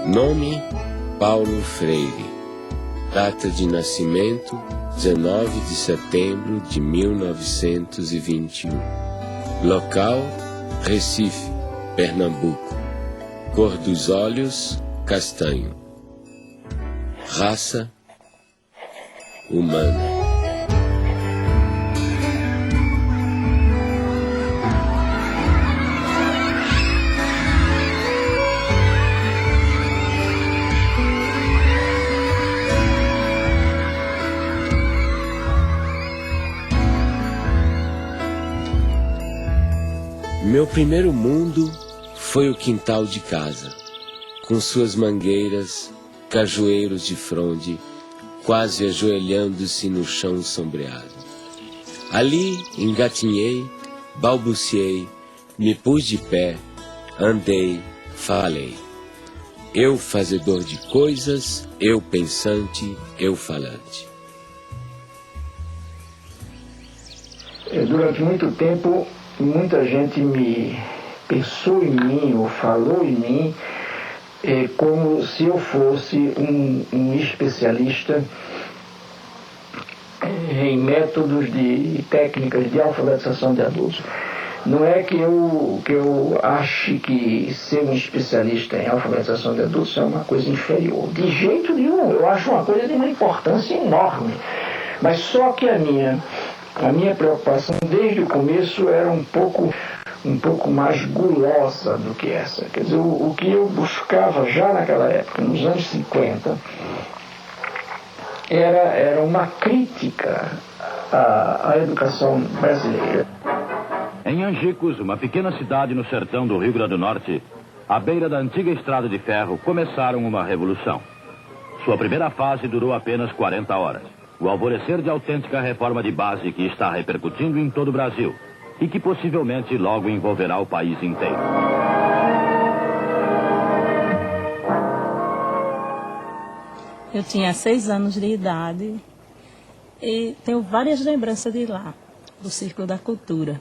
Nome: Paulo Freire. Data de nascimento: 19 de setembro de 1921. Local: Recife, Pernambuco. Cor dos olhos: castanho. Raça: humana. Meu primeiro mundo foi o quintal de casa, com suas mangueiras, cajueiros de fronde, quase ajoelhando-se no chão sombreado. Ali engatinhei, balbuciei, me pus de pé, andei, falei. Eu fazedor de coisas, eu pensante, eu falante. Durante muito tempo, muita gente me pensou em mim ou falou em mim como se eu fosse um especialista em métodos e técnicas de alfabetização de adultos. Não é que eu ache que ser um especialista em alfabetização de adultos é uma coisa inferior. De jeito nenhum, eu acho uma coisa de uma importância enorme. Mas só que a minha preocupação desde o começo era um pouco mais gulosa do que essa. Quer dizer, o que eu buscava já naquela época, nos anos 50, era uma crítica à educação brasileira. Em Angicos, uma pequena cidade no sertão do Rio Grande do Norte, à beira da antiga estrada de ferro, começaram uma revolução. Sua primeira fase durou apenas 40 horas. O alvorecer de autêntica reforma de base que está repercutindo em todo o Brasil e que possivelmente logo envolverá o país inteiro. Eu tinha 6 anos de idade e tenho várias lembranças de lá, do Círculo da Cultura.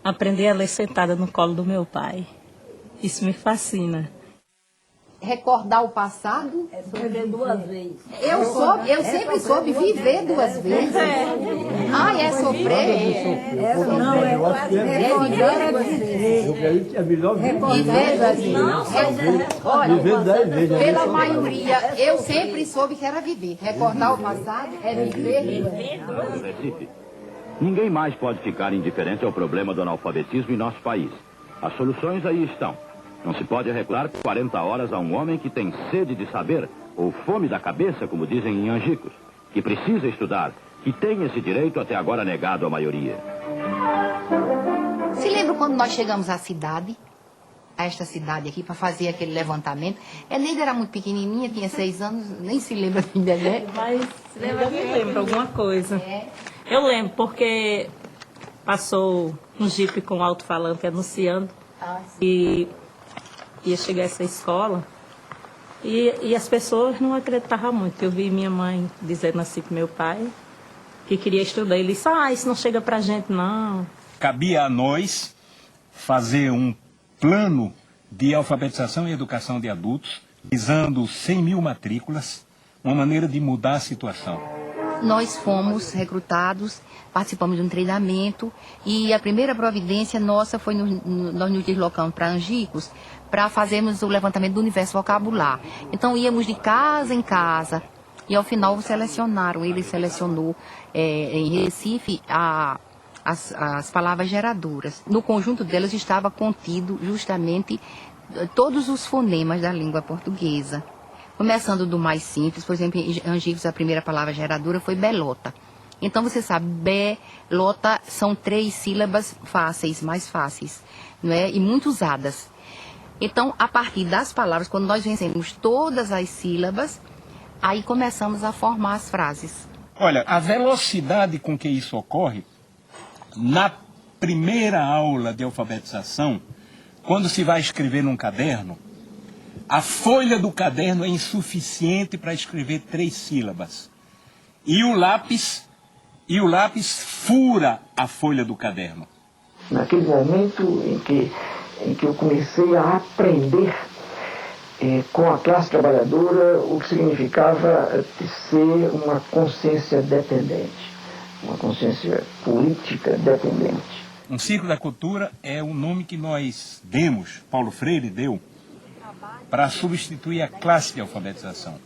Aprendi a ler sentada no colo do meu pai. Isso me fascina. Recordar o passado? É viver 2 vezes. Eu sempre soube viver 2 vezes. É sofrer? Não, é quase Eu acredito que é melhor viver 2 vezes. Olha, pela maioria, eu sempre soube que era viver. Recordar o passado é viver. Recife. Ninguém mais pode ficar indiferente ao problema do analfabetismo em nosso país. As soluções aí estão. Não se pode arreglar 40 horas a um homem que tem sede de saber, ou fome da cabeça, como dizem em Angicos, que precisa estudar, que tem esse direito até agora negado à maioria. Se lembra quando nós chegamos à cidade, a esta cidade aqui, para fazer aquele levantamento? A Neida era muito pequenininha, tinha 6 anos, nem se lembra ainda, né? Mas eu me lembro alguma coisa. Eu lembro, porque passou um jipe com alto-falante anunciando e ia chegar a essa escola e as pessoas não acreditavam muito. Eu vi minha mãe dizendo assim para meu pai que queria estudar. Ele disse, isso não chega pra gente, não. Cabia a nós fazer um plano de alfabetização e educação de adultos, visando 100 mil matrículas, uma maneira de mudar a situação. Nós fomos recrutados, participamos de um treinamento e a primeira providência nossa foi nós nos deslocamos para Angicos para fazermos o levantamento do universo vocabular. Então íamos de casa em casa e ao final selecionaram, ele selecionou em Recife as palavras geradoras. No conjunto delas estava contido justamente todos os fonemas da língua portuguesa. Começando do mais simples, por exemplo, em Angicos a primeira palavra geradora foi belota. Então você sabe, belota são 3 sílabas fáceis, mais fáceis, não é? E muito usadas. Então, a partir das palavras, quando nós vencemos todas as sílabas, aí começamos a formar as frases. Olha, a velocidade com que isso ocorre, na primeira aula de alfabetização, quando se vai escrever num caderno, a folha do caderno é insuficiente para escrever 3 sílabas. E o lápis fura a folha do caderno. Naquele momento em que eu comecei a aprender com a classe trabalhadora, o que significava ser uma consciência dependente, uma consciência política dependente. Um círculo da cultura é o nome que nós demos, Paulo Freire deu, para substituir a classe de alfabetização.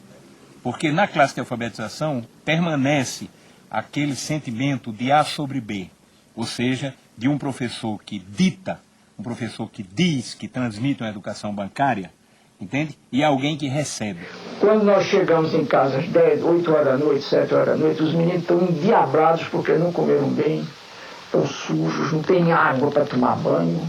Porque na classe de alfabetização permanece aquele sentimento de A sobre B, ou seja, de um professor que dita, um professor que diz, que transmite uma educação bancária, entende? E alguém que recebe. Quando nós chegamos em casa às 10, 8 horas da noite, 7 horas da noite, os meninos estão endiabrados porque não comeram bem, estão sujos, não tem água para tomar banho.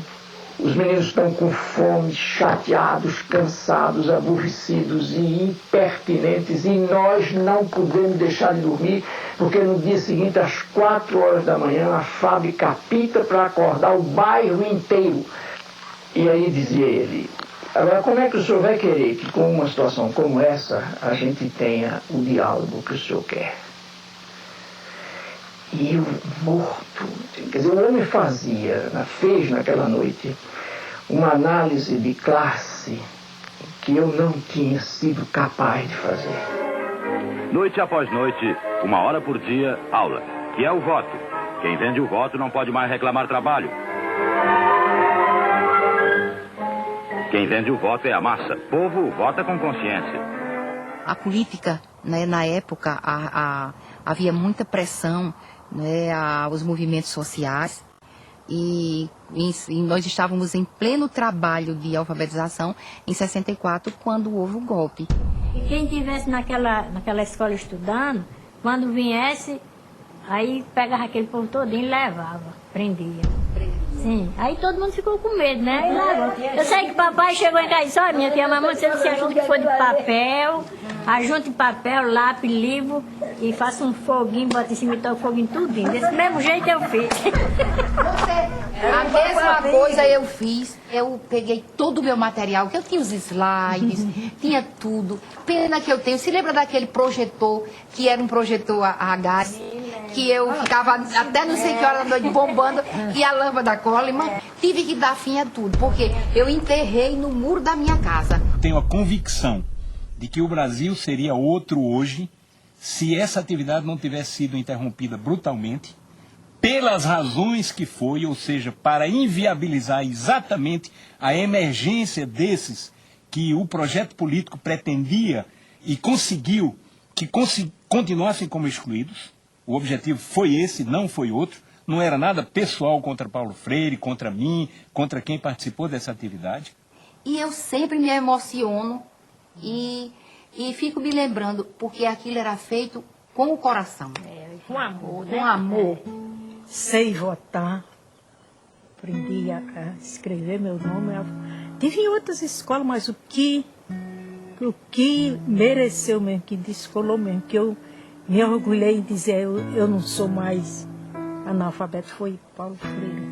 Os meninos estão com fome, chateados, cansados, aborrecidos e impertinentes, e nós não podemos deixar de dormir, porque no dia seguinte, às 4 horas da manhã, a fábrica apita para acordar o bairro inteiro. E aí dizia ele: agora, como é que o senhor vai querer que, com uma situação como essa, a gente tenha o diálogo que o senhor quer? E eu morto, quer dizer, o homem fez naquela noite uma análise de classe que eu não tinha sido capaz de fazer. Noite após noite, 1 hora por dia, aula, que é o voto. Quem vende o voto não pode mais reclamar trabalho. Quem vende o voto é a massa. Povo vota com consciência. A política, né, na época, havia muita pressão, né, aos movimentos sociais, e nós estávamos em pleno trabalho de alfabetização em 64, quando houve o golpe. E quem estivesse naquela escola estudando, quando viesse, aí pegava aquele povo todinho e levava, prendia. Sim, aí todo mundo ficou com medo, né? Aí levou. Eu sei que papai chegou em casa e disse: olha, minha filha, mamãe, você ajuda que for de papel, ajunte papel, lápis, livro, e faça um foguinho, bota em cima e toca o foguinho tudinho. Desse mesmo jeito eu fiz. A mesma coisa eu fiz. Eu peguei todo o meu material, que eu tinha os slides, tinha tudo. Pena que eu tenho. Se lembra daquele projetor, que era um projetor a gás, que eu ficava até não sei que hora da noite bombando, e a lâmpada Coleman, tive que dar fim a tudo, porque eu enterrei no muro da minha casa. Tenho a convicção de que o Brasil seria outro hoje se essa atividade não tivesse sido interrompida brutalmente, pelas razões que foi, ou seja, para inviabilizar exatamente a emergência desses que o projeto político pretendia e conseguiu que continuassem como excluídos. O objetivo foi esse, não foi outro. Não era nada pessoal contra Paulo Freire, contra mim, contra quem participou dessa atividade. E eu sempre me emociono e fico me lembrando, porque aquilo era feito com o coração. Com amor, né? Com amor. Sei votar, aprendi a escrever meu nome. Tive em outras escolas, mas o que mereceu mesmo, que descolou mesmo, que eu me orgulhei em dizer eu não sou mais analfabeto, foi Paulo Freire.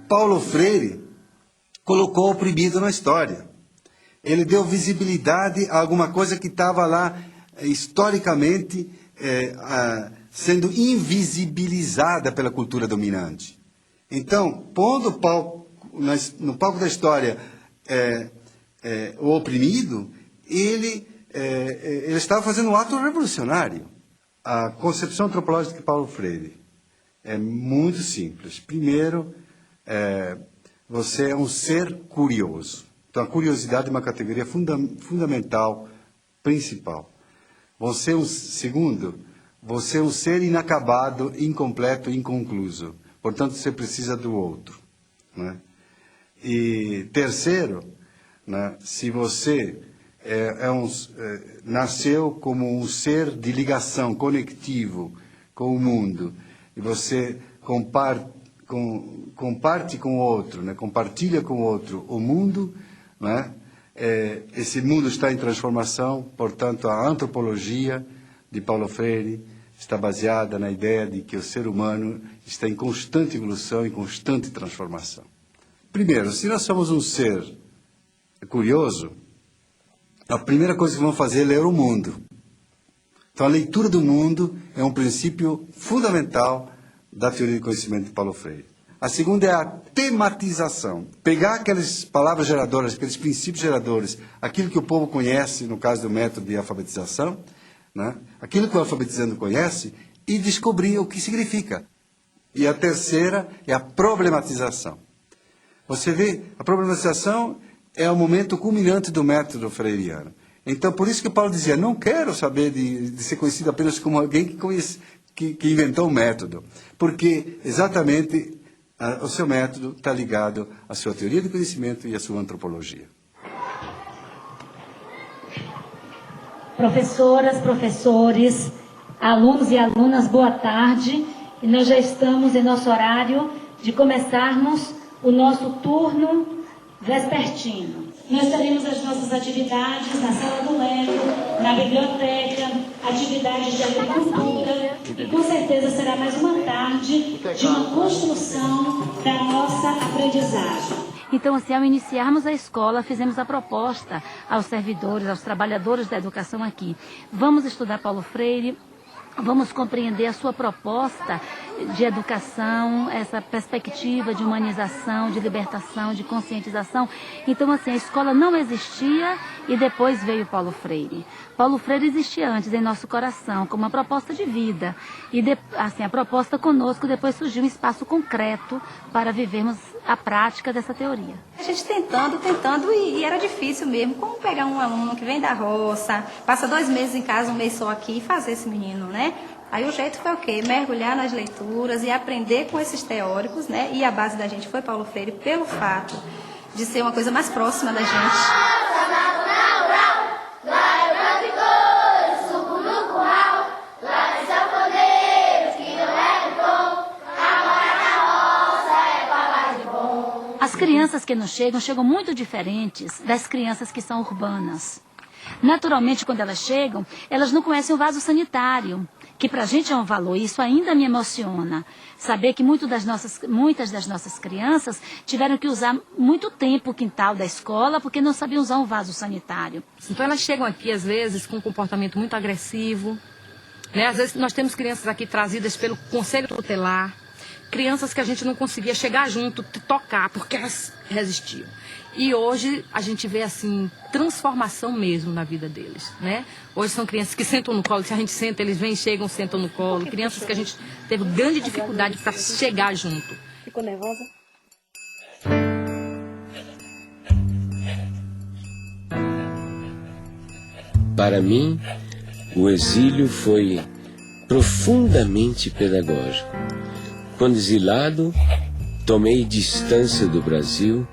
Paulo Freire colocou o oprimido na história. Ele deu visibilidade a alguma coisa que estava lá historicamente sendo invisibilizada pela cultura dominante. Então, pondo no palco da história o oprimido, ele estava fazendo um ato revolucionário. A concepção antropológica de Paulo Freire é muito simples. Primeiro, você é um ser curioso. Então, a curiosidade é uma categoria fundamental, principal. Segundo, você é um ser inacabado, incompleto, inconcluso. Portanto, você precisa do outro. Né? E terceiro, né, se você nasceu como um ser de ligação, conectivo com o mundo, e você comparte com o outro, né, compartilha com o outro o mundo, né, esse mundo está em transformação. Portanto, a antropologia de Paulo Freire está baseada na ideia de que o ser humano está em constante evolução e constante transformação. Primeiro, se nós somos um ser curioso, a primeira coisa que vamos fazer é ler o mundo. Então, a leitura do mundo é um princípio fundamental da teoria do conhecimento de Paulo Freire. A segunda é a tematização. Pegar aquelas palavras geradoras, aqueles princípios geradores, aquilo que o povo conhece, no caso do método de alfabetização, né? Aquilo que o alfabetizando conhece, e descobrir o que significa. E a terceira é a problematização. Você vê, a problematização é o momento culminante do método freiriano. Então, por isso que Paulo dizia, não quero saber de ser conhecido apenas como alguém que inventou o método. Porque, exatamente, o seu método está ligado à sua teoria do conhecimento e à sua antropologia. Professoras, professores, alunos e alunas, boa tarde. E nós já estamos em nosso horário de começarmos o nosso turno vespertino. Nós teremos as nossas atividades na Sala do Lego, na biblioteca, atividades de agricultura, e com certeza será mais uma tarde de uma construção da nossa aprendizagem. Então, assim, ao iniciarmos a escola, fizemos a proposta aos servidores, aos trabalhadores da educação aqui. Vamos estudar Paulo Freire, vamos compreender a sua proposta de educação, essa perspectiva de humanização, de libertação, de conscientização. Então, assim, a escola não existia e depois veio Paulo Freire. Paulo Freire existia antes em nosso coração, como uma proposta de vida. E, assim, a proposta conosco depois surgiu um espaço concreto para vivermos a prática dessa teoria. A gente tentando e era difícil mesmo. Como pegar um aluno que vem da roça, passa 2 meses em casa, 1 mês só aqui e fazer esse menino, né? Aí o jeito foi o quê? Mergulhar nas leituras e aprender com esses teóricos, né? E a base da gente foi Paulo Freire pelo fato de ser uma coisa mais próxima da gente. As crianças que nos chegam muito diferentes das crianças que são urbanas. Naturalmente, quando elas chegam, elas não conhecem o vaso sanitário, que para a gente é um valor. Isso ainda me emociona. Saber que muitas das nossas crianças tiveram que usar muito tempo o quintal da escola porque não sabiam usar um vaso sanitário. Então elas chegam aqui, às vezes, com um comportamento muito agressivo, né? Às vezes nós temos crianças aqui trazidas pelo Conselho Tutelar, crianças que a gente não conseguia chegar junto, tocar, porque elas resistiam. E hoje a gente vê, assim, transformação mesmo na vida deles, né? Hoje são crianças que sentam no colo, se a gente senta, eles vêm, chegam, sentam no colo. Crianças que a gente teve grande dificuldade para chegar junto. Ficou nervosa? Para mim, o exílio foi profundamente pedagógico. Quando exilado, tomei distância do Brasil,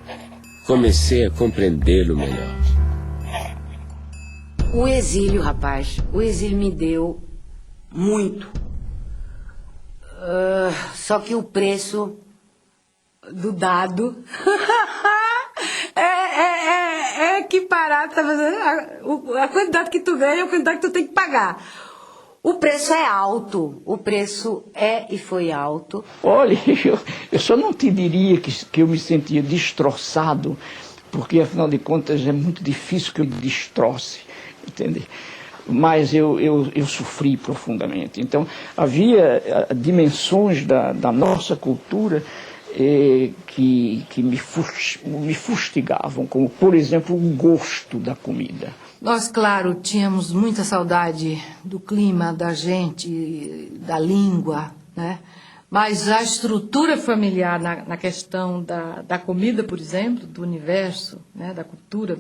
comecei a compreendê-lo melhor. O exílio, rapaz, o exílio me deu muito. Só que o preço do dado é equiparado, tá fazendo? A quantidade que tu ganha é a quantidade que tu tem que pagar. O preço é alto, o preço é e foi alto. Olha, eu só não te diria que eu me sentia destroçado, porque afinal de contas é muito difícil que eu me destroce, entende? Mas eu sofri profundamente. Então havia dimensões da nossa cultura que me fustigavam, como por exemplo o gosto da comida. Nós, claro, tínhamos muita saudade do clima, da gente, da língua, né? Mas a estrutura familiar na questão da comida, por exemplo, do universo, né? Da cultura,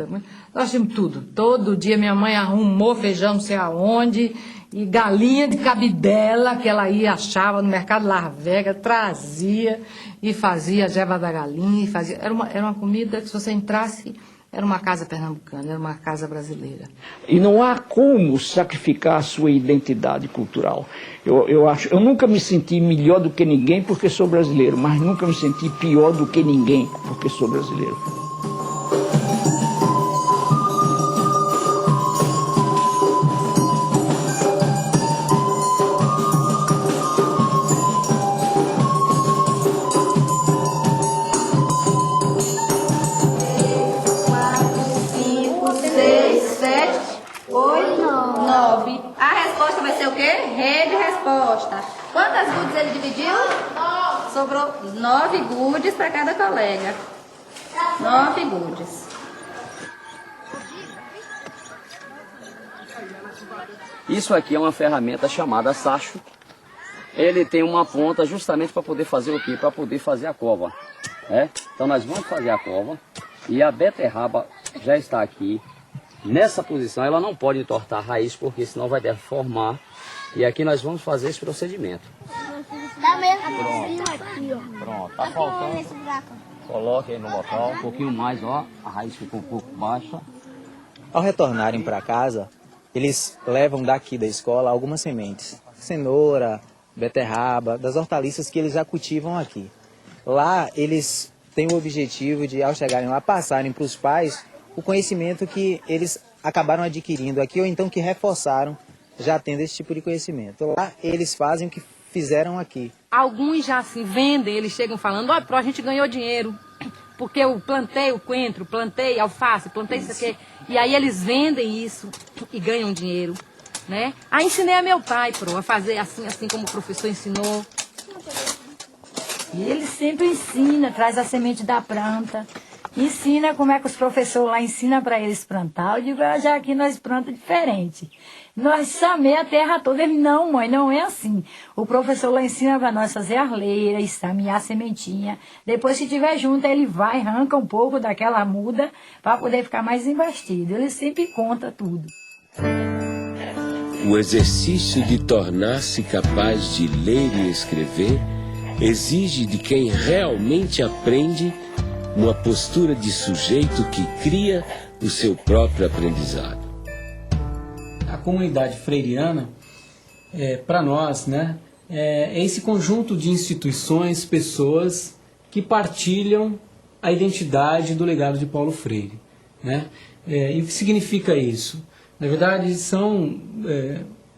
nós tínhamos tudo. Todo dia minha mãe arrumou feijão não sei aonde, e galinha de cabidela, que ela ia achava no mercado Las Vegas, trazia e fazia a jeva da galinha. Era uma comida que se você entrasse... Era uma casa pernambucana, era uma casa brasileira. E não há como sacrificar a sua identidade cultural. Eu nunca me senti melhor do que ninguém porque sou brasileiro, mas nunca me senti pior do que ninguém porque sou brasileiro. A resposta vai ser o quê? Rede resposta. Quantas gudes ele dividiu? 9. sobrou 9 gudes para cada colega. 9 gudes. Isso aqui é uma ferramenta chamada sacho. Ele tem uma ponta justamente para poder fazer o quê? Para poder fazer a cova. Então nós vamos fazer a cova e a beterraba já está aqui. Nessa posição ela não pode entortar a raiz porque senão vai deformar. E aqui nós vamos fazer esse procedimento. Pronto, tá faltando. Coloque aí no local, um pouquinho mais, ó. A raiz ficou um pouco baixa. Ao retornarem para casa, eles levam daqui da escola algumas sementes. Cenoura, beterraba, das hortaliças que eles já cultivam aqui. Lá eles têm o objetivo de, ao chegarem lá, passarem para os pais o conhecimento que eles acabaram adquirindo aqui ou então que reforçaram já tendo esse tipo de conhecimento. Lá eles fazem o que fizeram aqui. Alguns já assim vendem, eles chegam falando, ó, a gente ganhou dinheiro, porque eu plantei o coentro, plantei alface, plantei isso aqui. E aí eles vendem isso e ganham dinheiro, né? Aí ensinei a meu pai, a fazer assim como o professor ensinou. E ele sempre ensina, traz a semente da planta, ensina como é que os professores lá ensinam para eles plantar. Eu digo, já aqui nós plantamos diferente. Nós chamei a terra toda. Ele, não, mãe, não é assim. O professor lá ensina para nós fazer arleira, estamear a sementinha. Depois, se tiver junto, ele vai, arranca um pouco daquela muda para poder ficar mais investido. Ele sempre conta tudo. O exercício de tornar-se capaz de ler e escrever exige de quem realmente aprende uma postura de sujeito que cria o seu próprio aprendizado. A comunidade freiriana, para nós, né, é esse conjunto de instituições, pessoas que partilham a identidade do legado de Paulo Freire, né? E o que significa isso? Na verdade, são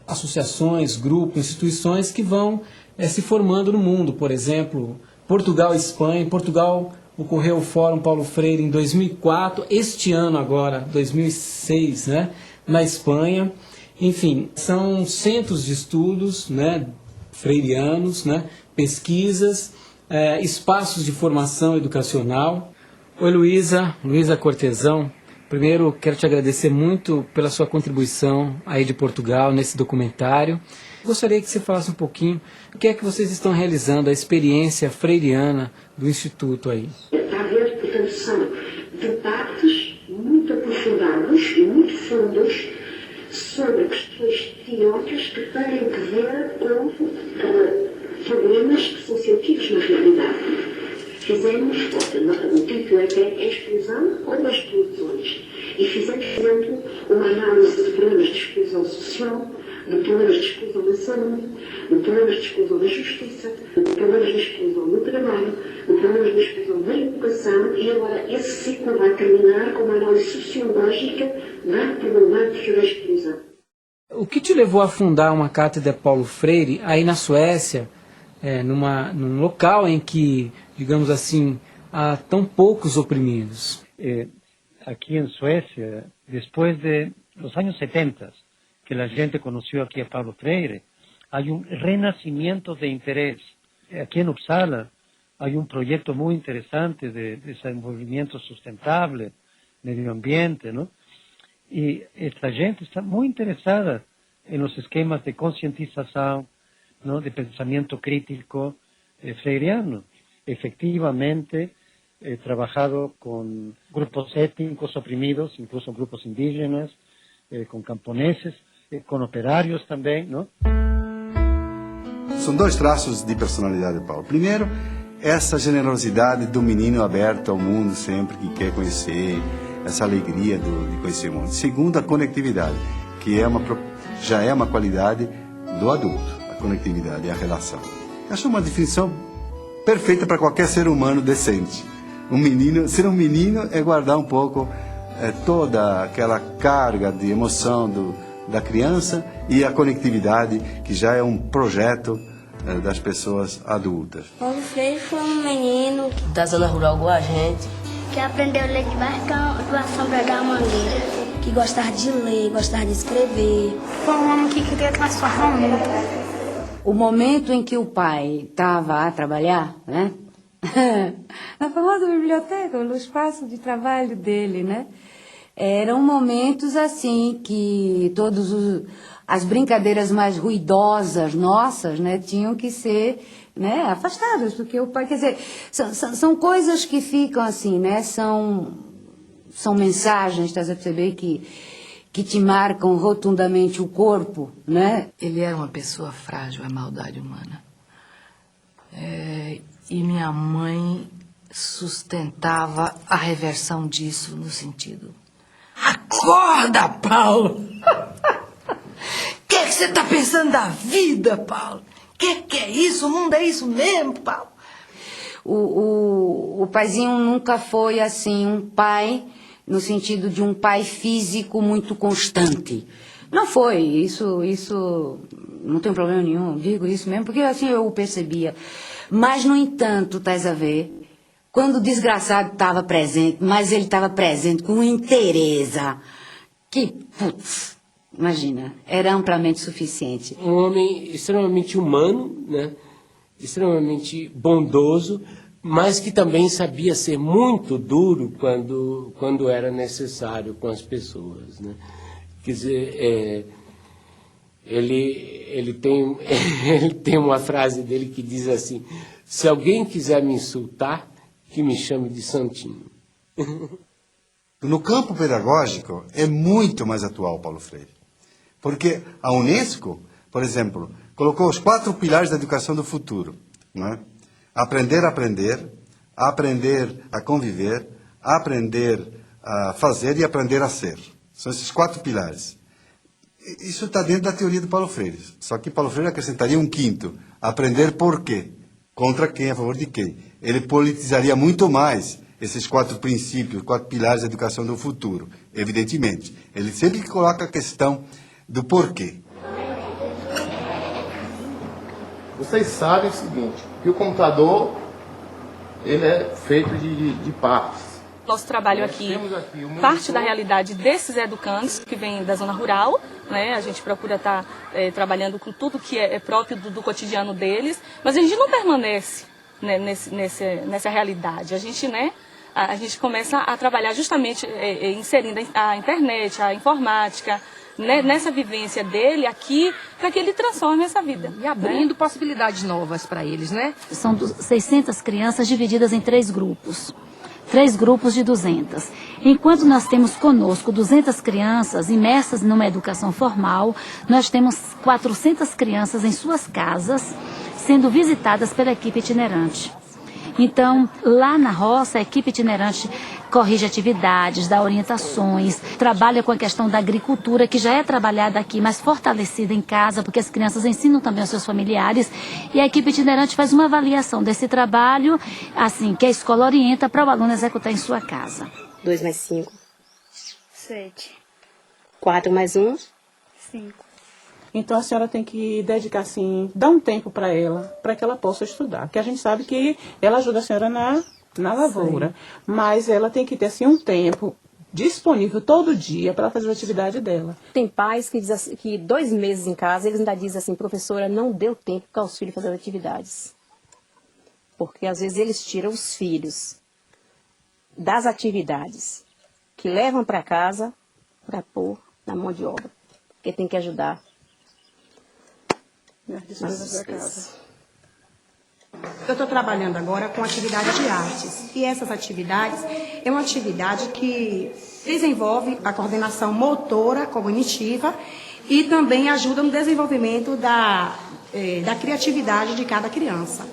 associações, grupos, instituições que vão se formando no mundo. Por exemplo, Portugal e Espanha. Em Portugal ocorreu o Fórum Paulo Freire em 2004, este ano agora, 2006, né, na Espanha. Enfim, são centros de estudos, né, freirianos, né, pesquisas, espaços de formação educacional. Oi, Luísa Cortesão. Primeiro, quero te agradecer muito pela sua contribuição aí de Portugal nesse documentário. Gostaria que você falasse um pouquinho o que é que vocês estão realizando, a experiência freiriana do Instituto aí. Está a ver, portanto, são debates muito aprofundados e muito fundos sobre questões teóricas que têm que ver com problemas que são sentidos na realidade. Fizemos, o título é exclusão ou exclusões, e fizemos, por exemplo, uma análise de problemas de exclusão social, de problemas de exclusão na saúde, de problemas de exclusão na justiça, de problemas de exclusão no trabalho, de problemas de exclusão na educação, e agora esse ciclo vai terminar com uma análise sociológica da problemática da exclusão. O que te levou a fundar uma cátedra Paulo Freire aí na Suécia, num local em que, digamos assim, há tão poucos oprimidos? Aquí en Suecia, después de los años 70, que la gente conoció aquí a Paulo Freire, hay un renacimiento de interés. Aquí en Uppsala hay un proyecto muy interesante de desenvolvimiento sustentable, medio ambiente, ¿no? Y esta gente está muy interesada en los esquemas de concientización, ¿no?, de pensamiento crítico freiriano. Efectivamente, he trabajado con grupos étnicos oprimidos, incluso grupos indígenas, con camponeses, con operários também, não? São dois traços de personalidade de Paulo. Primeiro, essa generosidade do menino aberto ao mundo sempre que quer conhecer, essa alegria de conhecer o mundo. Segundo, a conectividade, que já é uma qualidade do adulto, a conectividade e a relação. Acho uma definição perfeita para qualquer ser humano decente. Ser um menino é guardar um pouco toda aquela carga de emoção da criança e a conectividade, que já é um projeto das pessoas adultas. Paulo Freire foi um menino da zona rural igual a gente, que aprendeu a ler debaixo da sombra da mangueira, que gostava de ler, gostava de escrever. Foi um homem que queria transformar o mundo. O momento em que o pai estava a trabalhar, né? Na famosa biblioteca, no espaço de trabalho dele, né? Eram momentos assim que as brincadeiras mais ruidosas nossas, né, tinham que ser, né, afastadas, porque o pai, quer dizer, são coisas que ficam assim, né? São mensagens, estás a perceber, que te marcam rotundamente o corpo, né? Ele era uma pessoa frágil à maldade humana. E minha mãe sustentava a reversão disso no sentido: acorda, Paulo! O que você está pensando da vida, Paulo? Que é isso? O mundo é isso mesmo, Paulo? O paizinho nunca foi assim um pai no sentido de um pai físico muito constante. Não foi, isso não tem problema nenhum, digo isso mesmo, porque assim eu o percebia. Mas, no entanto, estás a ver, quando o desgraçado estava presente, mas ele estava presente com interesa, que, putz, imagina, era amplamente suficiente. Um homem extremamente humano, né? Extremamente bondoso, mas que também sabia ser muito duro quando era necessário com as pessoas, né? Quer dizer, ele tem uma frase dele que diz assim: se alguém quiser me insultar, que me chame de santinho. No campo pedagógico é muito mais atual Paulo Freire, porque a Unesco, por exemplo, colocou os 4 pilares da educação do futuro, não é? Aprender a aprender, aprender a conviver, aprender a fazer e aprender a ser. São esses 4 pilares. Isso está dentro da teoria do Paulo Freire. Só que Paulo Freire acrescentaria um 5º, aprender por quê, contra quem, a favor de quem. Ele politizaria muito mais esses 4 princípios, 4 pilares da educação do futuro, evidentemente. Ele sempre coloca a questão do porquê. Vocês sabem o seguinte, que o computador ele é feito de partes. Nosso trabalho aqui parte da realidade desses educandos que vêm da zona rural, né? A gente procura estar trabalhando com tudo que é próprio do cotidiano deles, mas a gente não permanece, né, nessa realidade. A gente começa a trabalhar justamente inserindo a internet, a informática, né, nessa vivência dele aqui, para que ele transforme essa vida. E abrindo possibilidades novas para eles, né? São 600 crianças divididas em 3 grupos. 3 grupos de 200. Enquanto nós temos conosco 200 crianças imersas numa educação formal, nós temos 400 crianças em suas casas, sendo visitadas pela equipe itinerante. Então, lá na roça, a equipe itinerante corrige atividades, dá orientações, trabalha com a questão da agricultura, que já é trabalhada aqui, mas fortalecida em casa, porque as crianças ensinam também aos seus familiares, e a equipe itinerante faz uma avaliação desse trabalho, assim, que a escola orienta para o aluno executar em sua casa. 2 mais 5. 7. 4 mais 1. 5. Então a senhora tem que dedicar, assim, dar um tempo para ela, para que ela possa estudar. Porque a gente sabe que ela ajuda a senhora na lavoura, sim, mas ela tem que ter, assim, um tempo disponível todo dia para fazer a atividade dela. Tem pais que dizem assim, que 2 meses em casa, eles ainda dizem assim: professora, não deu tempo para os filhos fazer atividades. Porque às vezes eles tiram os filhos das atividades que levam para casa para pôr na mão de obra. Porque tem que ajudar. Eu estou trabalhando agora com atividade de artes. E essas atividades é uma atividade que desenvolve a coordenação motora, cognitiva e também ajuda no desenvolvimento da criatividade de cada criança.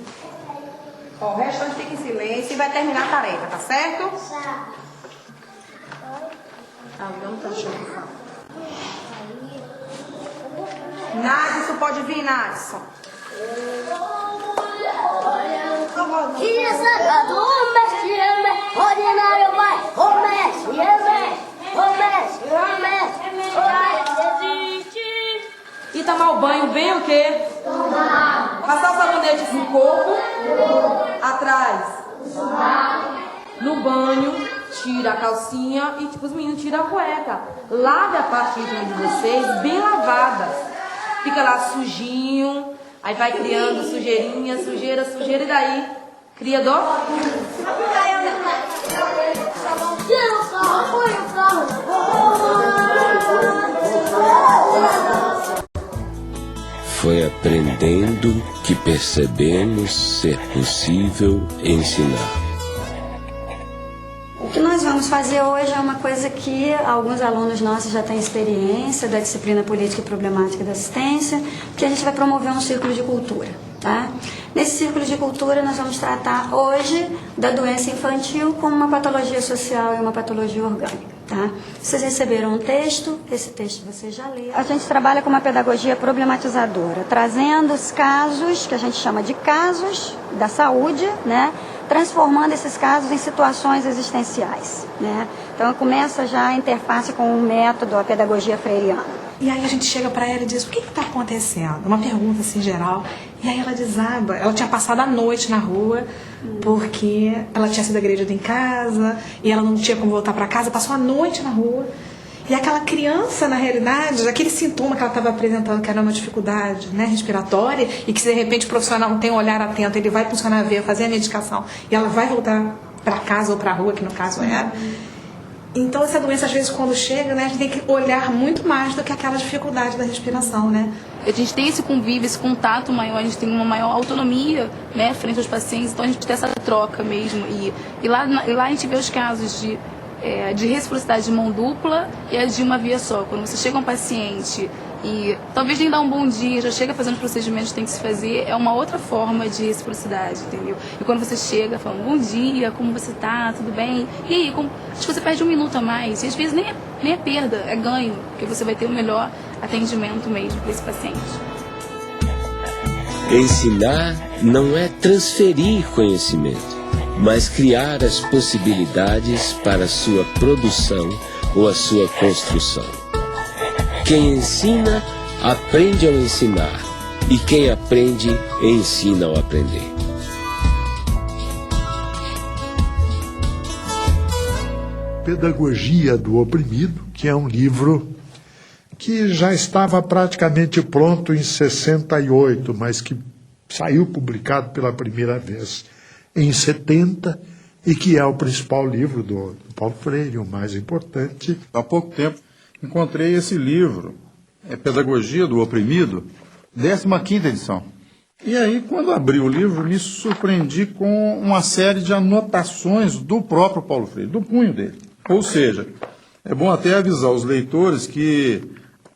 O restante fica em silêncio e vai terminar a tarefa, tá certo? Nadson, pode vir, Nadson. E tomar o banho bem o quê? Passar o sabonete no corpo, atrás, no banho, tira a calcinha e tipo os meninos tiram a cueca. Lave a parte de vocês bem lavada. Fica lá sujinho, Aí vai criando sujeirinha, sujeira, sujeira, e daí cria dó. Foi aprendendo que percebemos ser possível ensinar. O que nós vamos fazer hoje é uma coisa que alguns alunos nossos já têm experiência da disciplina Política e Problemática da Assistência, que a gente vai promover um círculo de cultura. Tá? Nesse círculo de cultura nós vamos tratar hoje da doença infantil como uma patologia social e uma patologia orgânica. Tá? Vocês receberam um texto, esse texto vocês já leram. A gente trabalha com uma pedagogia problematizadora, trazendo os casos, que a gente chama de casos da saúde, né? Transformando esses casos em situações existenciais. Né? Então começa já a interface com o método, a pedagogia freiriana. E aí a gente chega para ela e diz, o que está acontecendo? Uma pergunta assim geral. E aí ela desaba. Ela tinha passado a noite na rua, porque ela tinha sido agredida em casa, e ela não tinha como voltar para casa, passou a noite na rua. E aquela criança, na realidade, aquele sintoma que ela estava apresentando, que era uma dificuldade, né, respiratória, e que se de repente o profissional não tem um olhar atento, ele vai funcionar a veia, fazer a medicação, e ela vai voltar para casa ou para a rua, que no caso era. Então essa doença, às vezes, quando chega, né, a gente tem que olhar muito mais do que aquela dificuldade da respiração, né? A gente tem esse convívio, esse contato maior, a gente tem uma maior autonomia, né, frente aos pacientes, então a gente tem essa troca mesmo. E lá a gente vê os casos de reciprocidade de mão dupla e a de uma via só. Quando você chega a um paciente e talvez nem dá um bom dia, já chega fazendo os procedimentos que tem que se fazer, é uma outra forma de reciprocidade, entendeu? E quando você chega falando, bom dia, como você tá, tudo bem? E aí, acho que você perde um minuto a mais, e às vezes nem é perda, é ganho, porque você vai ter o melhor atendimento mesmo para esse paciente. Ensinar não é transferir conhecimento, mas criar as possibilidades para a sua produção ou a sua construção. Quem ensina, aprende ao ensinar, e quem aprende, ensina ao aprender. Pedagogia do Oprimido, que é um livro que já estava praticamente pronto em 68, mas que saiu publicado pela primeira vez em 70, e que é o principal livro do Paulo Freire, o mais importante. Há pouco tempo encontrei esse livro, Pedagogia do Oprimido, 15ª edição. E aí, quando abri o livro, me surpreendi com uma série de anotações do próprio Paulo Freire, do punho dele. Ou seja, é bom até avisar os leitores que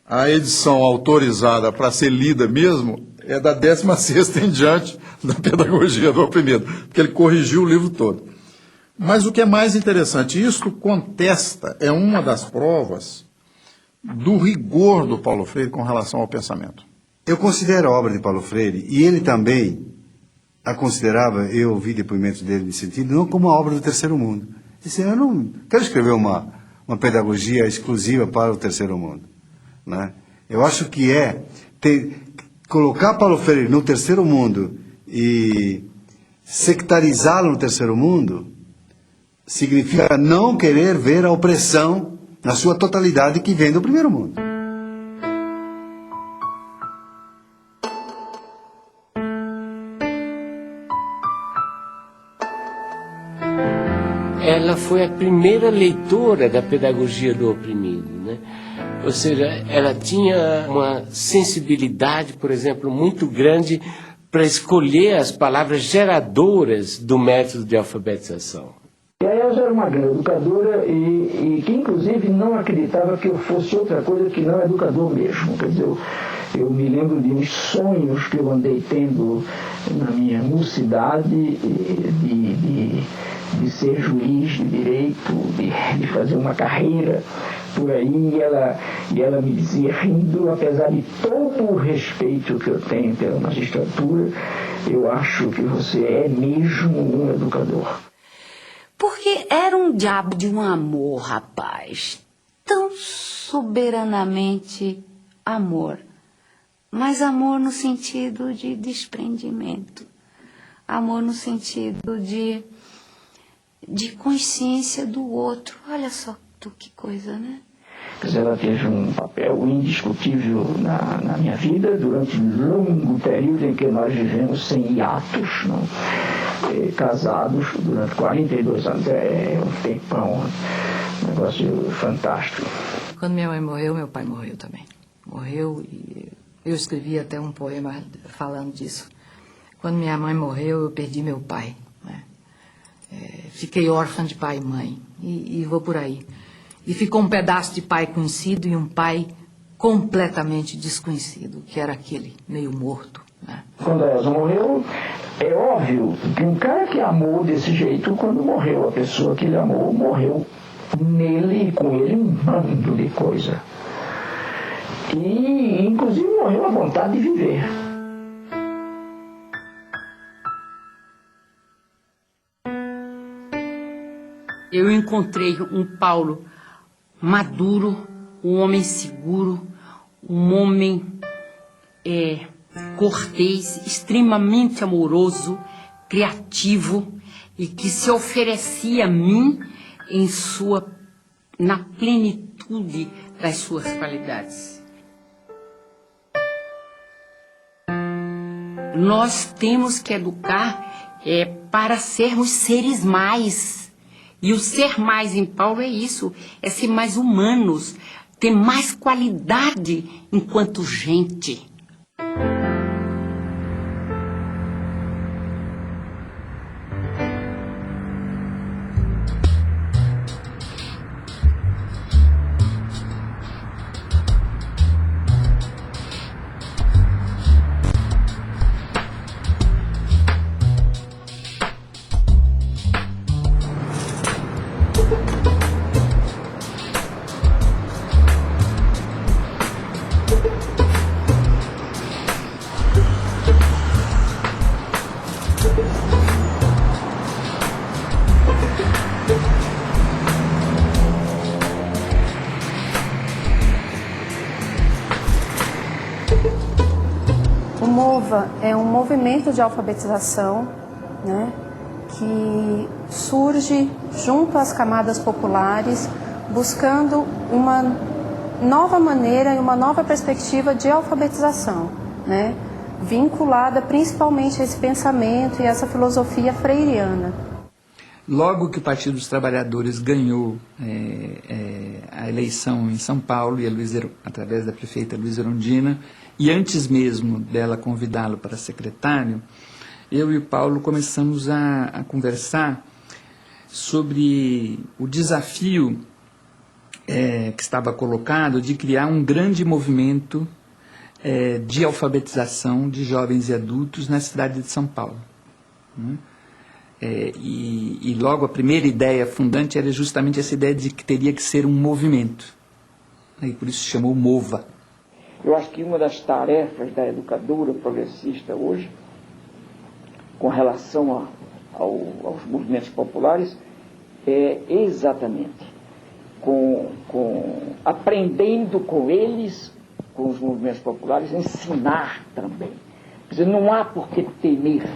a edição autorizada para ser lida mesmo é da 16ª em diante da Pedagogia do Oprimido, porque ele corrigiu o livro todo. Mas o que é mais interessante, isso contesta, é uma das provas do rigor do Paulo Freire com relação ao pensamento. Eu considero a obra de Paulo Freire, e ele também a considerava, eu ouvi depoimentos dele nesse sentido, não como uma obra do terceiro mundo. Ele disse, eu não quero escrever uma pedagogia exclusiva para o terceiro mundo. Né? Eu acho que colocar Paulo Freire no terceiro mundo e sectarizá-lo no terceiro mundo significa não querer ver a opressão na sua totalidade que vem do primeiro mundo. Ela foi a primeira leitora da pedagogia do oprimido, né? Ou seja, ela tinha uma sensibilidade, por exemplo, muito grande para escolher as palavras geradoras do método de alfabetização. E a Elza era uma grande educadora e que, inclusive, não acreditava que eu fosse outra coisa que não educador mesmo. Quer dizer, eu me lembro de uns sonhos que eu andei tendo na minha mocidade de ser juiz de direito, de fazer uma carreira por aí, e ela me dizia, rindo, apesar de todo o respeito que eu tenho pela magistratura, eu acho que você é mesmo um educador. Porque era um diabo de um amor, rapaz, tão soberanamente amor, mas amor no sentido de desprendimento, amor no sentido de consciência do outro. Olha só que coisa, né? Quer dizer, ela teve um papel indiscutível na minha vida durante um longo período em que nós vivemos sem hiatos, não? Casados durante 42 anos. É um tempão, um negócio fantástico. Quando minha mãe morreu, meu pai morreu também. Morreu e eu escrevi até um poema falando disso. Quando minha mãe morreu, eu perdi meu pai, né? Fiquei órfã de pai e mãe e vou por aí. E ficou um pedaço de pai conhecido e um pai completamente desconhecido, que era aquele meio morto, né? Quando a Elza morreu, é óbvio que um cara que amou desse jeito, quando morreu a pessoa que ele amou, morreu nele e com ele um bando de coisa. E inclusive morreu a vontade de viver. Eu encontrei um Paulo maduro, um homem seguro, um homem cortês, extremamente amoroso, criativo e que se oferecia a mim na plenitude das suas qualidades. Nós temos que educar para sermos seres mais. E o ser mais em Paulo é isso, é ser mais humanos, ter mais qualidade enquanto gente. O MOVA é um movimento de alfabetização, né, que surge junto às camadas populares, buscando uma nova maneira e uma nova perspectiva de alfabetização, né, vinculada principalmente a esse pensamento e essa filosofia freiriana. Logo que o Partido dos Trabalhadores ganhou a eleição em São Paulo, e através da prefeita Luísa Erundina, e antes mesmo dela convidá-lo para secretário, eu e o Paulo começamos a conversar sobre o desafio que estava colocado de criar um grande movimento de alfabetização de jovens e adultos na cidade de São Paulo, né? E logo a primeira ideia fundante era justamente essa ideia de que teria que ser um movimento. E por isso se chamou MOVA. Eu acho que uma das tarefas da educadora progressista hoje, com relação aos movimentos populares, é exatamente aprendendo com eles, com os movimentos populares, ensinar também. Quer dizer, não há por que temer,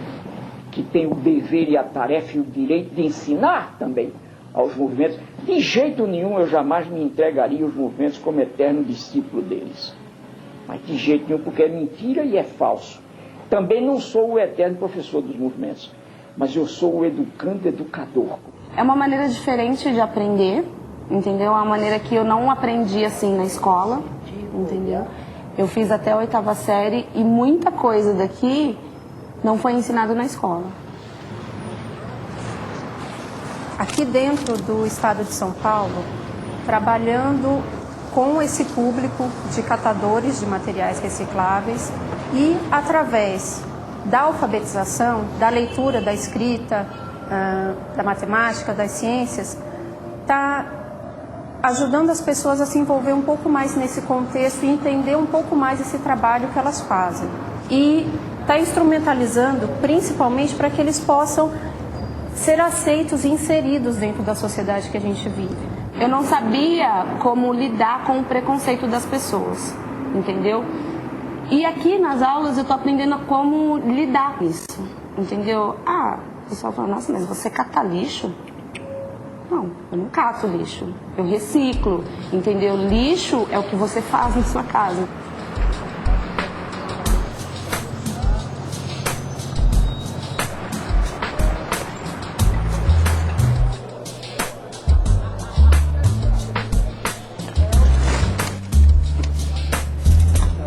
que tem o dever e a tarefa e o direito de ensinar também aos movimentos. De jeito nenhum eu jamais me entregaria aos movimentos como eterno discípulo deles. Mas de jeito nenhum, porque é mentira e é falso. Também não sou o eterno professor dos movimentos, mas eu sou o educador. É uma maneira diferente de aprender, entendeu? É uma maneira que eu não aprendi assim na escola, entendeu? Eu fiz até a 8ª série e muita coisa daqui não foi ensinado na escola. Aqui dentro do estado de São Paulo, trabalhando com esse público de catadores de materiais recicláveis e através da alfabetização, da leitura, da escrita, da matemática, das ciências, está ajudando as pessoas a se envolver um pouco mais nesse contexto e entender um pouco mais esse trabalho que elas fazem. E está instrumentalizando principalmente para que eles possam ser aceitos e inseridos dentro da sociedade que a gente vive. Eu não sabia como lidar com o preconceito das pessoas, entendeu? E aqui nas aulas eu tô aprendendo como lidar com isso, entendeu? O pessoal fala, nossa, mas você cata lixo? Não, eu não cato lixo, eu reciclo, entendeu? Lixo é o que você faz na sua casa.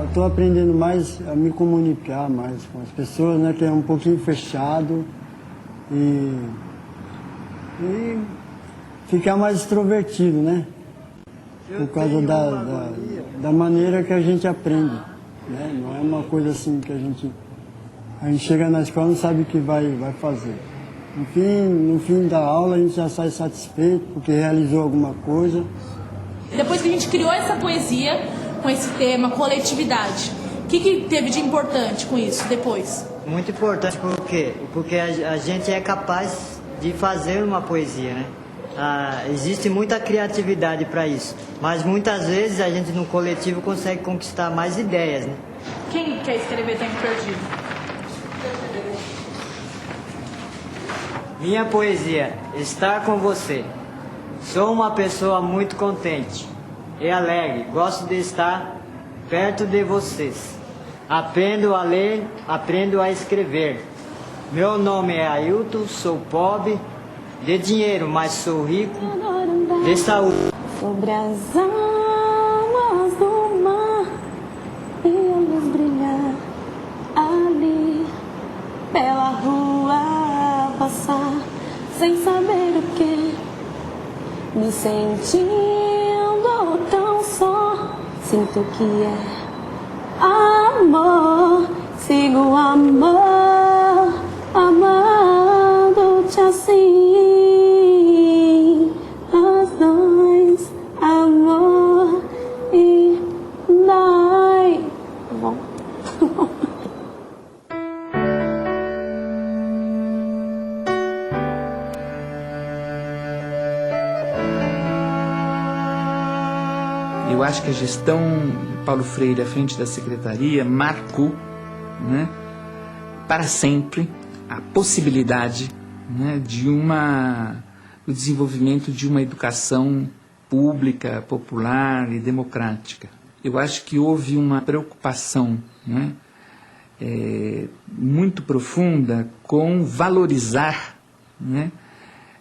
Estou aprendendo mais a me comunicar mais com as pessoas, né, que é um pouquinho fechado e ficar mais extrovertido, né? Por causa da maneira que a gente aprende, né? Não é uma coisa assim que a gente chega na escola e não sabe o que vai fazer. No fim da aula a gente já sai satisfeito porque realizou alguma coisa. Depois que a gente criou essa poesia com esse tema, coletividade, o que teve de importante com isso depois? Muito importante, por quê? Porque a gente é capaz de fazer uma poesia, né? Existe muita criatividade para isso, mas muitas vezes a gente no coletivo consegue conquistar mais ideias, né? Quem quer escrever Tempo Perdido? Minha poesia, estar com você. Sou uma pessoa muito contente e alegre, gosto de estar perto de vocês. Aprendo a ler, aprendo a escrever. Meu nome é Ailton, sou pobre de dinheiro, mas sou rico de saúde. Sobre as águas do mar e a luz brilhar ali pela rua passar sem saber o que, me sentindo tão só, sinto que é amor, sigo amor, amando-te assim, nós dois, amor e dói. Bom. Eu acho que a gestão Paulo Freire à frente da secretaria marcou, né, para sempre a possibilidade, né, do desenvolvimento de uma educação pública, popular e democrática. Eu acho que houve uma preocupação, né, muito profunda com valorizar, né,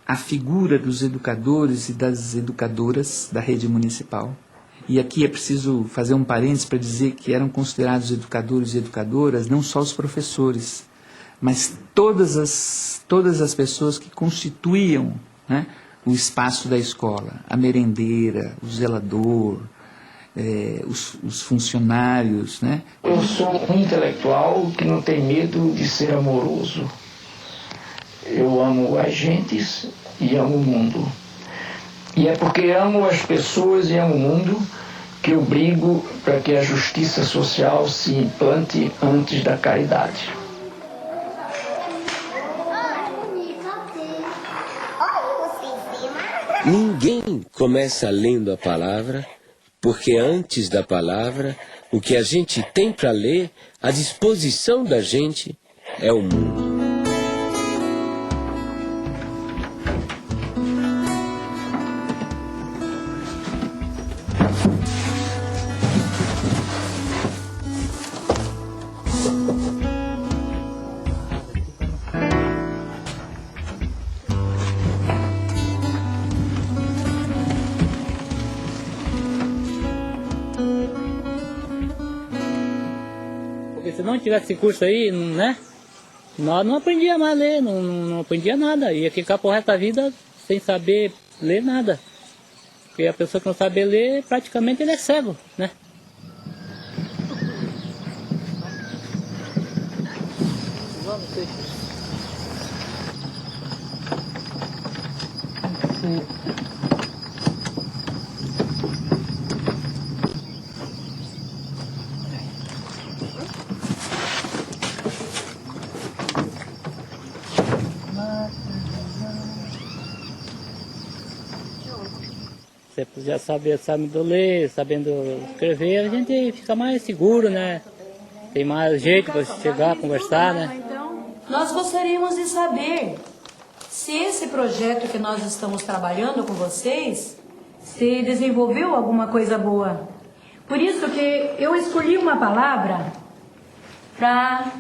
a figura dos educadores e das educadoras da rede municipal. E aqui é preciso fazer um parênteses para dizer que eram considerados educadores e educadoras não só os professores, mas todas as pessoas que constituíam, né, o espaço da escola, a merendeira, o zelador, os funcionários, né? Eu sou um intelectual que não tem medo de ser amoroso. Eu amo as gentes e amo o mundo. E é porque amo as pessoas e amo o mundo que eu brigo para que a justiça social se implante antes da caridade. Ninguém começa lendo a palavra, porque antes da palavra, o que a gente tem para ler, à disposição da gente, é o mundo. Porque se não tivesse esse curso aí, né, nós não aprendia mais a ler, não aprendia nada. Ia ficar pro resto da vida sem saber ler nada. Porque a pessoa que não sabe ler, praticamente ele é cego, né? Você já sabendo ler, sabendo escrever, a gente fica mais seguro, né? Tem mais jeito para chegar, conversar, né? Nós gostaríamos de saber se esse projeto que nós estamos trabalhando com vocês, se desenvolveu alguma coisa boa. Por isso que eu escolhi uma palavra para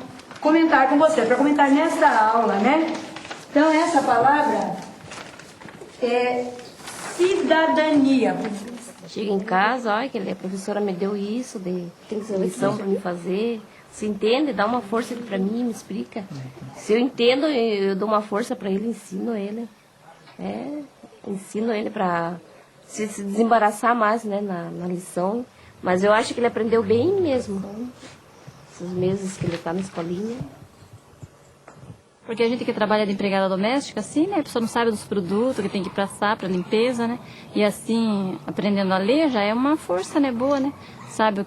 comentar com você, para comentar nesta aula, né? Então, essa palavra é cidadania. Chega em casa, olha, que a professora me deu isso, tem lição para me fazer. Se entende, dá uma força para mim, me explica. Se eu entendo, eu dou uma força para ele, ensino ele. Ensino ele para se desembaraçar mais, né, na lição. Mas eu acho que ele aprendeu bem mesmo. Esses meses que ele está na escolinha. Porque a gente que trabalha de empregada doméstica, assim, né? A pessoa não sabe dos produtos que tem que passar para limpeza, né? E assim, aprendendo a ler já é uma força, né? Boa, né? Sabe o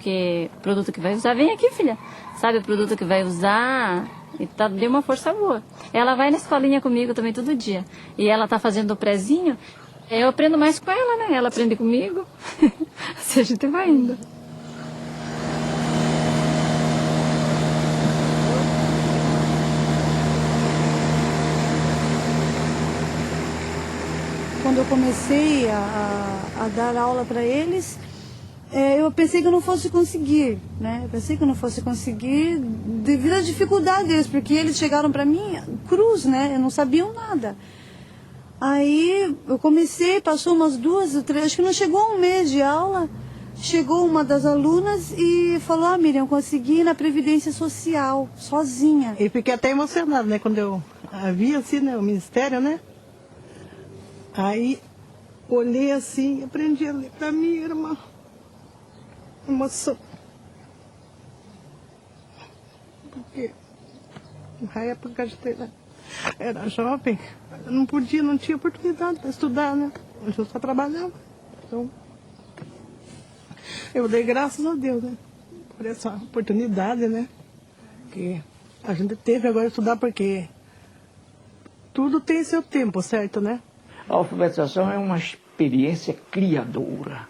produto que vai usar. Vem aqui, filha. Sabe o produto que vai usar. E deu uma força boa. Ela vai na escolinha comigo também todo dia. E ela tá fazendo o prezinho. Eu aprendo mais com ela, né? Ela aprende comigo. Assim a gente vai indo. Quando eu comecei a dar aula para eles, eu pensei que eu não fosse conseguir, né? Eu pensei que eu não fosse conseguir devido às dificuldades deles, porque eles chegaram para mim cruz, né? Não sabiam nada. Aí eu comecei, passou umas 2 ou 3, acho que não chegou um mês de aula, chegou uma das alunas e falou: Miriam, consegui na Previdência Social, sozinha. E fiquei até emocionada, né? Quando eu vi assim, né, o Ministério, né? Aí, olhei assim e aprendi a ler para minha irmã. Emoção. Porque na época a gente era jovem, eu não tinha oportunidade para estudar, né? Eu só trabalhava. Então, eu dei graças a Deus, né? Por essa oportunidade, né? Que a gente teve agora de estudar, porque tudo tem seu tempo, certo, né? A alfabetização é uma experiência criadora.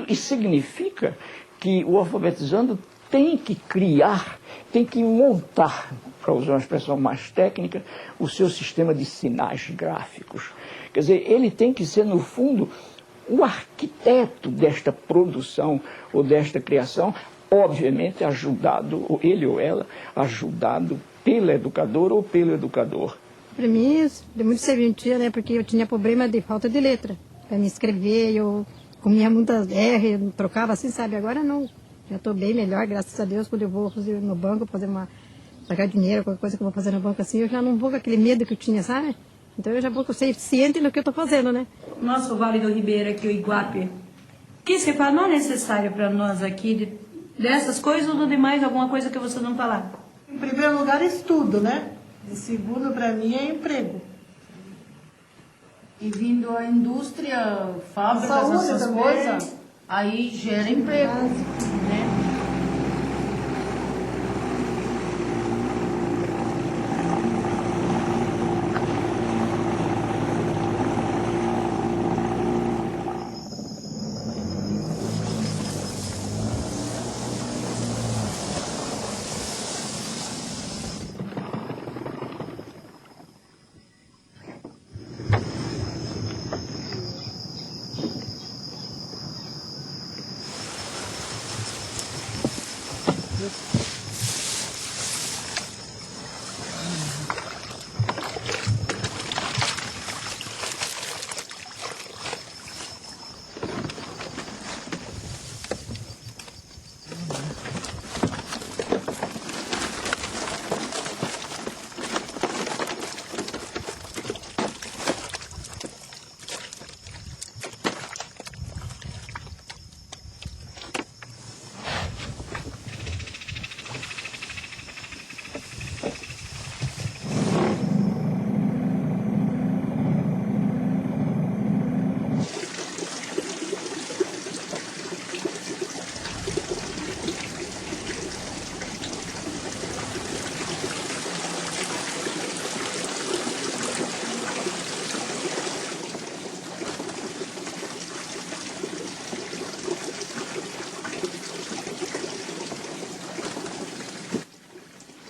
E significa que o alfabetizando tem que criar, tem que montar, para usar uma expressão mais técnica, o seu sistema de sinais gráficos. Quer dizer, ele tem que ser, no fundo, o arquiteto desta produção ou desta criação, obviamente ajudado, ou ele ou ela, ajudado pela educadora ou pelo educador. Para mim, deu muito serventia, né? Porque eu tinha problema de falta de letra. Para me escrever, eu comia muitas R, trocava assim, sabe? Agora não. Já estou bem melhor, graças a Deus. Quando eu vou fazer no banco, pagar dinheiro, qualquer coisa que eu vou fazer no banco assim, eu já não vou com aquele medo que eu tinha, sabe? Então eu já vou ciente do que eu estou fazendo, né? Nosso Vale do Ribeira aqui, o Iguape, que se fala não é necessário para nós aqui, dessas coisas ou de mais alguma coisa que você não falar? Em primeiro lugar, estudo, né? E segundo, para mim, é emprego. E vindo a indústria, fábricas, Saúde essas também. coisas, aí gera emprego, né?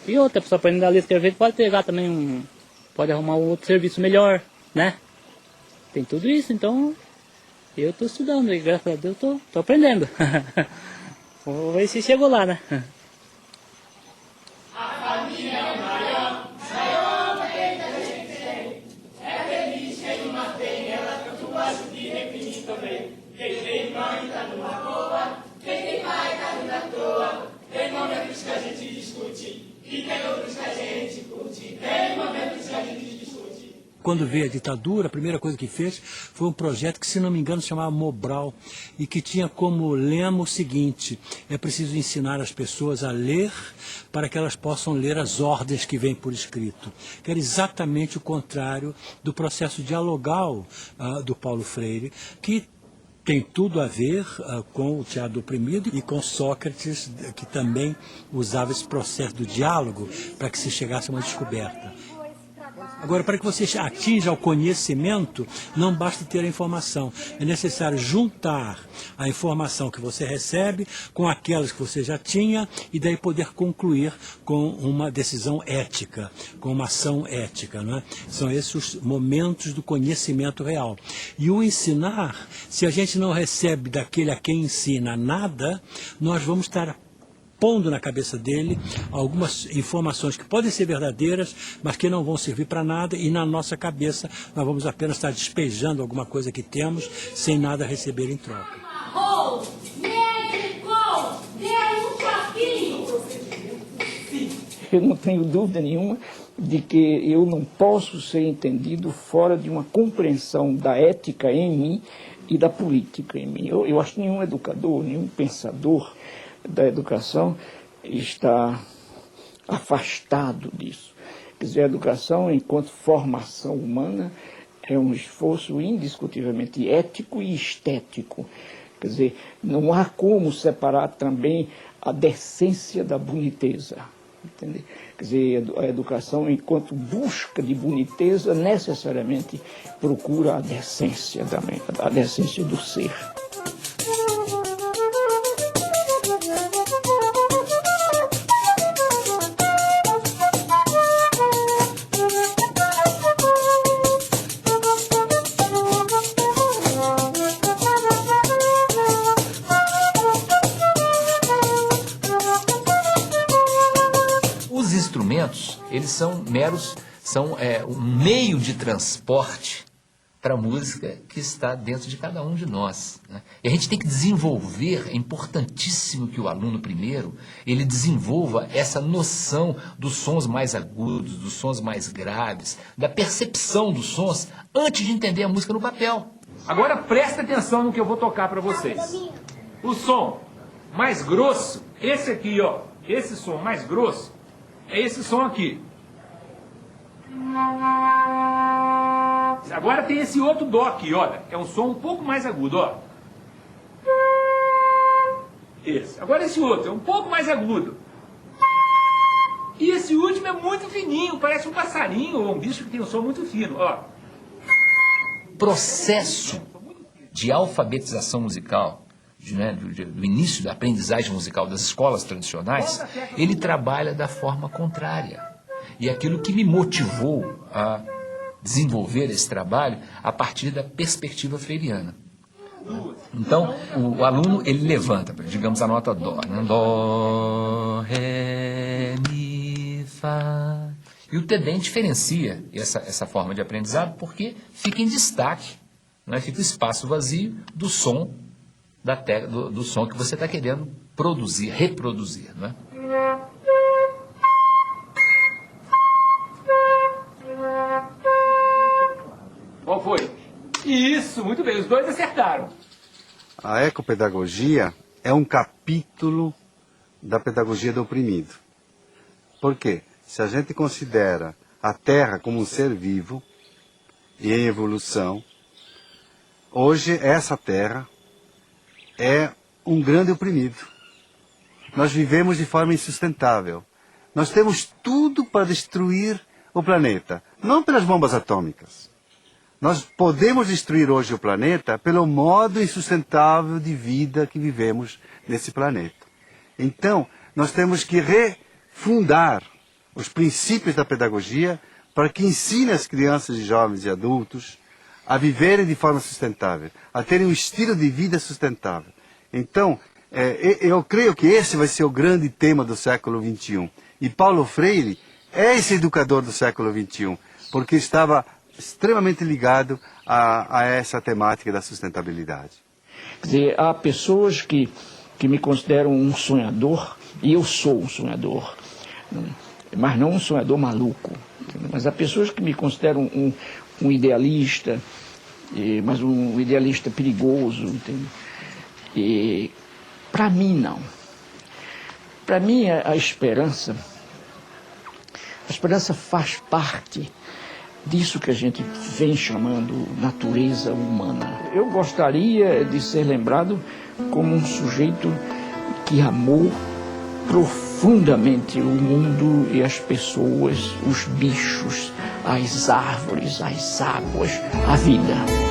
E outra pessoa aprendendo a ler e escrever pode pegar também pode arrumar um outro serviço melhor, né? Tem tudo isso, então eu estou estudando e graças a Deus tô aprendendo. Vamos ver se chegou lá, né? Tem momentos que a gente discute e tem outros que a gente curte. Tem momentos que a gente discute. Quando veio a ditadura, a primeira coisa que fez foi um projeto que, se não me engano, se chamava Mobral, e que tinha como lema o seguinte: é preciso ensinar as pessoas a ler para que elas possam ler as ordens que vêm por escrito. Que era exatamente o contrário do processo dialogal do Paulo Freire, que tem tudo a ver com o teatro do oprimido e com Sócrates, que também usava esse processo do diálogo para que se chegasse a uma descoberta. Agora, para que você atinja o conhecimento, não basta ter a informação. É necessário juntar a informação que você recebe com aquelas que você já tinha e daí poder concluir com uma decisão ética, com uma ação ética, não é? São esses os momentos do conhecimento real. E o ensinar, se a gente não recebe daquele a quem ensina nada, nós vamos estar pondo na cabeça dele algumas informações que podem ser verdadeiras, mas que não vão servir para nada, e na nossa cabeça nós vamos apenas estar despejando alguma coisa que temos sem nada receber em troca. Eu não tenho dúvida nenhuma de que eu não posso ser entendido fora de uma compreensão da ética em mim e da política em mim. Eu acho que nenhum educador, nenhum pensador da educação está afastado disso. Quer dizer, a educação, enquanto formação humana, é um esforço indiscutivelmente ético e estético. Quer dizer, não há como separar também a decência da boniteza. Entende? Quer dizer, a educação, enquanto busca de boniteza, necessariamente procura a decência do ser. Eles são um meio de transporte para a música que está dentro de cada um de nós, né? E a gente tem que desenvolver, é importantíssimo que o aluno primeiro, ele desenvolva essa noção dos sons mais agudos, dos sons mais graves, da percepção dos sons, antes de entender a música no papel. Agora presta atenção no que eu vou tocar para vocês. O som mais grosso, esse aqui, ó, esse som mais grosso, é esse som aqui. Agora tem esse outro dó aqui, olha. É um som um pouco mais agudo, ó. Esse. Agora esse outro é um pouco mais agudo. E esse último é muito fininho, parece um passarinho ou um bicho que tem um som muito fino, ó. Processo de alfabetização musical, do início da aprendizagem musical das escolas tradicionais, ele trabalha da forma contrária. E aquilo que me motivou a desenvolver esse trabalho a partir da perspectiva freiriana. Então, o aluno, ele levanta, digamos, a nota dó, né? Dó, ré, mi, fá. E o TEDEM diferencia essa forma de aprendizado porque fica em destaque, né? Fica o espaço vazio do som do som que você está querendo produzir, reproduzir, né? Qual foi? Isso, muito bem, os dois acertaram. A ecopedagogia é um capítulo da pedagogia do oprimido. Por quê? Se a gente considera a Terra como um ser vivo e em evolução, hoje essa Terra é um grande oprimido. Nós vivemos de forma insustentável. Nós temos tudo para destruir o planeta, não pelas bombas atômicas. Nós podemos destruir hoje o planeta pelo modo insustentável de vida que vivemos nesse planeta. Então, nós temos que refundar os princípios da pedagogia para que ensine as crianças, jovens e adultos a viverem de forma sustentável, a terem um estilo de vida sustentável. Então, eu creio que esse vai ser o grande tema do século XXI. E Paulo Freire é esse educador do século XXI, porque estava extremamente ligado a essa temática da sustentabilidade. Quer dizer, há pessoas que me consideram um sonhador, e eu sou um sonhador, mas não um sonhador maluco. Entendeu? Mas há pessoas que me consideram um idealista, mas um idealista perigoso. Entendeu? E para mim não. Para mim a esperança faz parte disso que a gente vem chamando natureza humana. Eu gostaria de ser lembrado como um sujeito que amou profundamente o mundo e as pessoas, os bichos, as árvores, as águas, a vida.